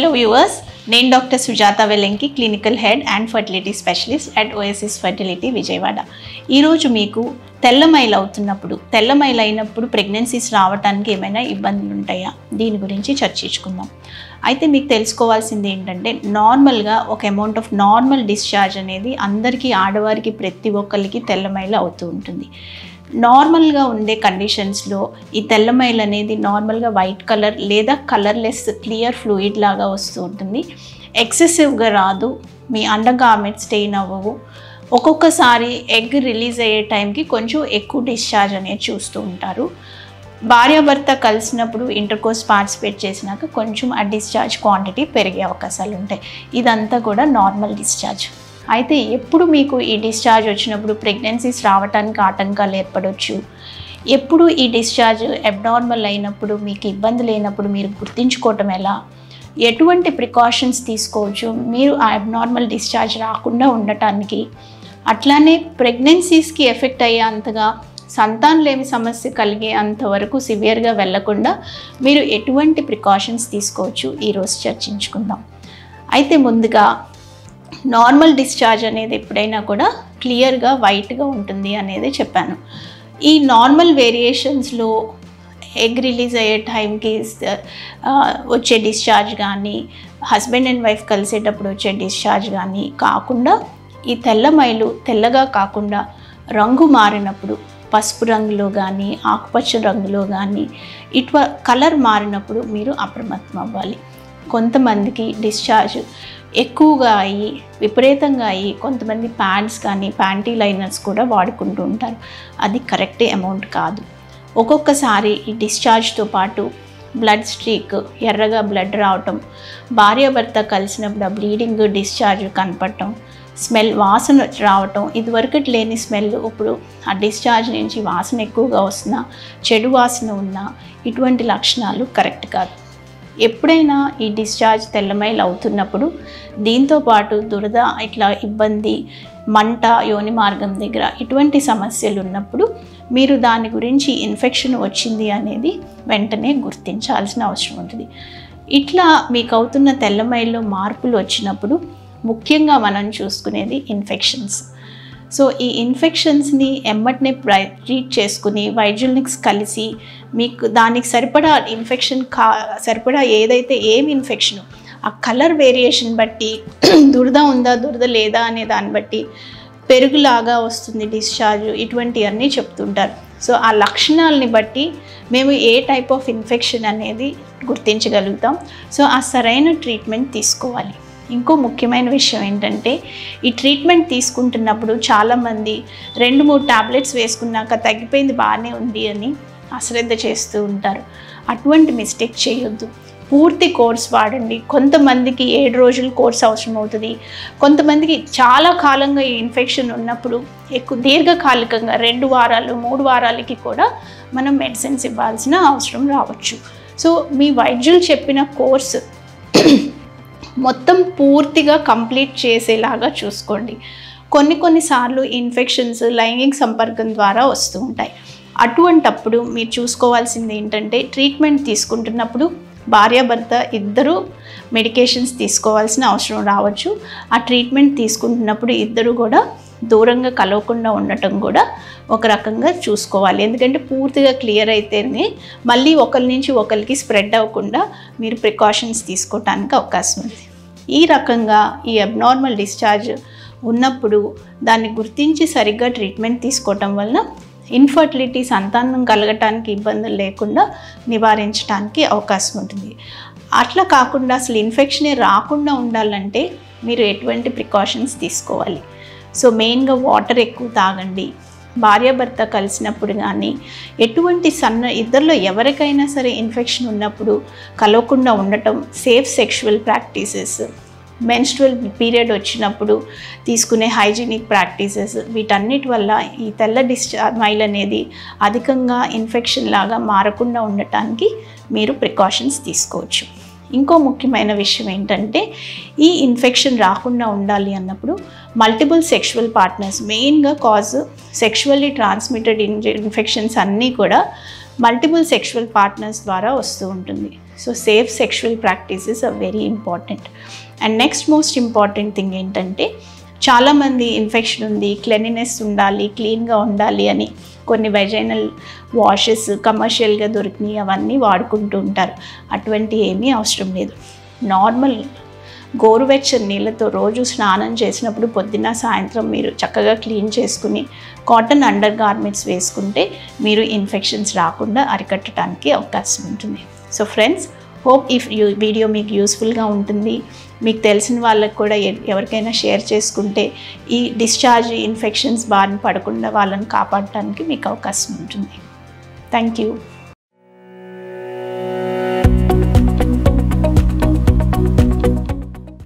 Hello viewers, నేను doctor Sujatha Velanki, clinical head and fertility specialist at OSS fertility Vijayawada. ఈరోజు మీకు తెల్లమైలు అయినప్పుడు ప్రెగ్నెన్సీస్ రావడానికి ఏమైనా ఇబ్బందులు ఉంటాయా, దీని గురించి చర్చించుకుందాం. అయితే మీకు తెలుసుకోవాల్సింది ఏంటంటే, నార్మల్గా ఒక అమౌంట్ ఆఫ్ నార్మల్ డిశ్చార్జ్ అనేది అందరికీ, ఆడవారికి ప్రతి ఒక్కరికి తెల్లమైలు అవుతూ ఉంటుంది. నార్మల్గా ఉండే కండిషన్స్లో ఈ తెల్లమైలు అనేది నార్మల్గా వైట్ కలర్ లేదా కలర్లెస్ క్లియర్ ఫ్లూయిడ్ లాగా వస్తూ ఉంటుంది. ఎక్సెసివ్గా రాదు, మీ అండర్ గార్మెంట్స్ స్టెయిన్ అవ్వవు. ఒక్కొక్కసారి ఎగ్ రిలీజ్ అయ్యే టైంకి కొంచెం ఎక్కువ డిశ్చార్జ్ అనేది చూస్తూ ఉంటారు. భార్యాభర్త కలిసినప్పుడు ఇంటర్కోర్స్ పార్టిసిపేట్ చేసినాక కొంచెం ఆ డిశ్చార్జ్ క్వాంటిటీ పెరిగే అవకాశాలు ఉంటాయి. ఇదంతా కూడా నార్మల్ డిశ్చార్జ్. అయితే ఎప్పుడు మీకు ఈ డిశ్చార్జ్ వచ్చినప్పుడు ప్రెగ్నెన్సీస్ రావడానికి ఆటంకాలు ఏర్పడవచ్చు, ఎప్పుడు ఈ డిశ్చార్జ్ అబ్నార్మల్ అయినప్పుడు మీకు ఇబ్బంది లేనప్పుడు మీరు గుర్తించుకోవటం ఎలా, ఎటువంటి ప్రికాషన్స్ తీసుకోవచ్చు మీరు ఆ అబ్నార్మల్ డిశ్చార్జ్ రాకుండా ఉండటానికి, అట్లానే ప్రెగ్నెన్సీస్కి ఎఫెక్ట్ అయ్యే అంతగా సంతానలేమి సమస్య కలిగే అంతవరకు సివియర్గా వెళ్లకుండా మీరు ఎటువంటి ప్రికాషన్స్ తీసుకోవచ్చు ఈరోజు చర్చించుకుందాం. అయితే ముందుగా నార్మల్ డిశ్చార్జ్ అనేది ఎప్పుడైనా కూడా క్లియర్గా వైట్గా ఉంటుంది అనేది చెప్పాను. ఈ నార్మల్ వేరియేషన్స్లో ఎగ్ రిలీజ్ అయ్యే టైంకి వచ్చే డిశ్చార్జ్ కానీ, హస్బెండ్ అండ్ వైఫ్ కలిసేటప్పుడు వచ్చే డిశ్చార్జ్ కానీ కాకుండా, ఈ తెల్లమైలు తెల్లగా కాకుండా రంగు మారినప్పుడు, పసుపు రంగులో కానీ ఆకుపచ్చ రంగులో కానీ కలర్ మారినప్పుడు మీరు అప్రమత్తం అవ్వాలి. కొంతమందికి డిశ్చార్జ్ ఎక్కువగా అయ్యి విపరీతంగా అయ్యి కొంతమంది ప్యాడ్స్ కానీ ప్యాంటీ లైనర్స్ కూడా వాడుకుంటూ ఉంటారు. అది కరెక్ట్ అమౌంట్ కాదు. ఒక్కొక్కసారి ఈ డిశ్చార్జ్తో పాటు బ్లడ్ స్ట్రీక్, ఎర్రగా బ్లడ్ రావటం, భార్యాభర్త కలిసినప్పుడు ఆ బ్లీడింగ్ డిశ్చార్జ్ కనపడటం, స్మెల్ వాసన రావటం, ఇదివరకటి లేని స్మెల్ ఇప్పుడు ఆ డిశ్చార్జ్ నుంచి వాసన ఎక్కువగా వస్తున్నా, చెడు వాసన ఉన్నా, ఇటువంటి లక్షణాలు కరెక్ట్ కాదు. ఎప్పుడైనా ఈ డిశ్చార్జ్ తెల్లమైలు అవుతున్నప్పుడు దీంతోపాటు దురద, ఇట్లా ఇబ్బంది, మంట యోని మార్గం దగ్గర ఇటువంటి సమస్యలు ఉన్నప్పుడు మీరు దాని గురించి ఇన్ఫెక్షన్ వచ్చింది అనేది వెంటనే గుర్తించాల్సిన అవసరం ఉంటుంది. ఇట్లా మీకు అవుతున్న తెల్లమైల్లో మార్పులు వచ్చినప్పుడు ముఖ్యంగా మనం చూసుకునేది ఇన్ఫెక్షన్స్. సో ఈ ఇన్ఫెక్షన్స్ని ఎమ్మటనే ట్రీట్ చేసుకుని వైద్యుల్ని కలిసి మీకు దానికి సరిపడా ఇన్ఫెక్షన్ సరిపడా ఏదైతే ఏమి ఇన్ఫెక్షన్, ఆ కలర్ వేరియేషన్ బట్టి దురద ఉందా దురద లేదా అనే దాన్ని బట్టి పెరుగులాగా వస్తుంది డిశ్చార్జ్, ఇటువంటివన్నీ చెప్తుంటారు. సో ఆ లక్షణాలని బట్టి మేము ఏ టైప్ ఆఫ్ ఇన్ఫెక్షన్ అనేది గుర్తించగలుగుతాం. సో ఆ సరైన ట్రీట్మెంట్ తీసుకోవాలి. ఇంకో ముఖ్యమైన విషయం ఏంటంటే, ఈ ట్రీట్మెంట్ తీసుకుంటున్నప్పుడు చాలామంది 2-3 టాబ్లెట్స్ వేసుకున్నాక తగ్గిపోయింది, బాగానే ఉంది అని అశ్రద్ధ చేస్తూ ఉంటారు. అటువంటి మిస్టేక్ చేయొద్దు. పూర్తి కోర్స్ వాడండి. కొంతమందికి 7 రోజుల కోర్స్ అవసరం అవుతుంది. కొంతమందికి చాలా కాలంగా ఈ ఇన్ఫెక్షన్ ఉన్నప్పుడు ఎక్కువ దీర్ఘకాలికంగా 2 వారాలు 3 వారాలకి కూడా మనం మెడిసిన్స్ ఇవ్వాల్సిన అవసరం రావచ్చు. సో మీ వైద్యులు చెప్పిన కోర్సు మొత్తం పూర్తిగా కంప్లీట్ చేసేలాగా చూసుకోండి. కొన్నిసార్లు ఇన్ఫెక్షన్స్ లైంగిక సంపర్కం ద్వారా వస్తూ ఉంటాయి. అటువంటప్పుడు మీరు చూసుకోవాల్సింది ఏంటంటే, ట్రీట్మెంట్ తీసుకుంటున్నప్పుడు భార్యాభర్త ఇద్దరు మెడికేషన్స్ తీసుకోవాల్సిన అవసరం రావచ్చు. ఆ ట్రీట్మెంట్ తీసుకుంటున్నప్పుడు ఇద్దరు కూడా దూరంగా కలవకుండా ఉండటం కూడా ఒక రకంగా చూసుకోవాలి. ఎందుకంటే పూర్తిగా క్లియర్ అయితేనే మళ్ళీ ఒకరి నుంచి ఒకరికి స్ప్రెడ్ అవ్వకుండా మీరు ప్రికాషన్స్ తీసుకోవటానికి అవకాశం ఉంది. ఈ రకంగా ఈ అబ్నార్మల్ డిశ్చార్జ్ ఉన్నప్పుడు దాన్ని గుర్తించి సరిగ్గా ట్రీట్మెంట్ తీసుకోవటం వలన ఇన్ఫర్టిలిటీ, సంతానం కలగటానికి ఇబ్బందులు లేకుండా నివారించడానికి అవకాశం ఉంటుంది. అట్లా కాకుండా అసలు ఇన్ఫెక్షనే రాకుండా ఉండాలంటే మీరు ఎటువంటి ప్రికాషన్స్ తీసుకోవాలి. సో మెయిన్గా వాటర్ ఎక్కువ తాగండి. భార్యాభర్త కలిసినప్పుడు కానీ ఇద్దరిలో ఎవరికైనా సరే ఇన్ఫెక్షన్ ఉన్నప్పుడు కలవకుండా ఉండటం, safe sexual practices, menstrual period వచ్చినప్పుడు తీసుకునే హైజీనిక్ ప్రాక్టీసెస్, వీటన్నిటి వల్ల ఈ తెల్ల డిశ్చార్జ్ అనేది అధికంగా ఇన్ఫెక్షన్ లాగా మారకుండా ఉండటానికి మీరు ప్రికాషన్స్ తీసుకోవచ్చు. ఇంకో ముఖ్యమైన విషయం ఏంటంటే, ఈ ఇన్ఫెక్షన్ రాకుండా ఉండాలి అన్నప్పుడు మల్టిపుల్ సెక్షువల్ పార్ట్నర్స్, మెయిన్గా కాజ్ సెక్షువల్లీ ట్రాన్స్మిటెడ్ ఇన్ఫెక్షన్స్ అన్నీ కూడా మల్టిపుల్ సెక్షువల్ పార్ట్నర్స్ ద్వారా వస్తూ ఉంటుంది. So safe sexual practices are very important. And next most important thing ఏంటంటే, చాలామంది ఇన్ఫెక్షన్ ఉంది, క్లెన్లీనెస్ ఉండాలి, క్లీన్గా ఉండాలి అని కొన్ని వెజైనల్ వాషెస్ కమర్షియల్గా దొరికినాయి అవన్నీ వాడుకుంటూ ఉంటారు. అటువంటి ఏమీ అవసరం లేదు. నార్మల్ గోరువెచ్చని నీళ్ళతో రోజు స్నానం చేసినప్పుడు పొద్దున్న సాయంత్రం మీరు చక్కగా క్లీన్ చేసుకుని కాటన్ అండర్ గార్మెంట్స్ వేసుకుంటే మీరు ఇన్ఫెక్షన్స్ రాకుండా అరికట్టడానికి అవకాశం ఉంటుంది. సో ఫ్రెండ్స్, హోప్ ఈ వీడియో మీకు యూస్ఫుల్గా ఉంటుంది. మీకు తెలిసిన వాళ్ళకి కూడా ఎవరికైనా షేర్ చేసుకుంటే ఈ డిశ్చార్జ్ ఇన్ఫెక్షన్స్ బారిన పడకుండా వాళ్ళని కాపాడటానికి మీకు అవకాశం ఉంటుంది. Thank you.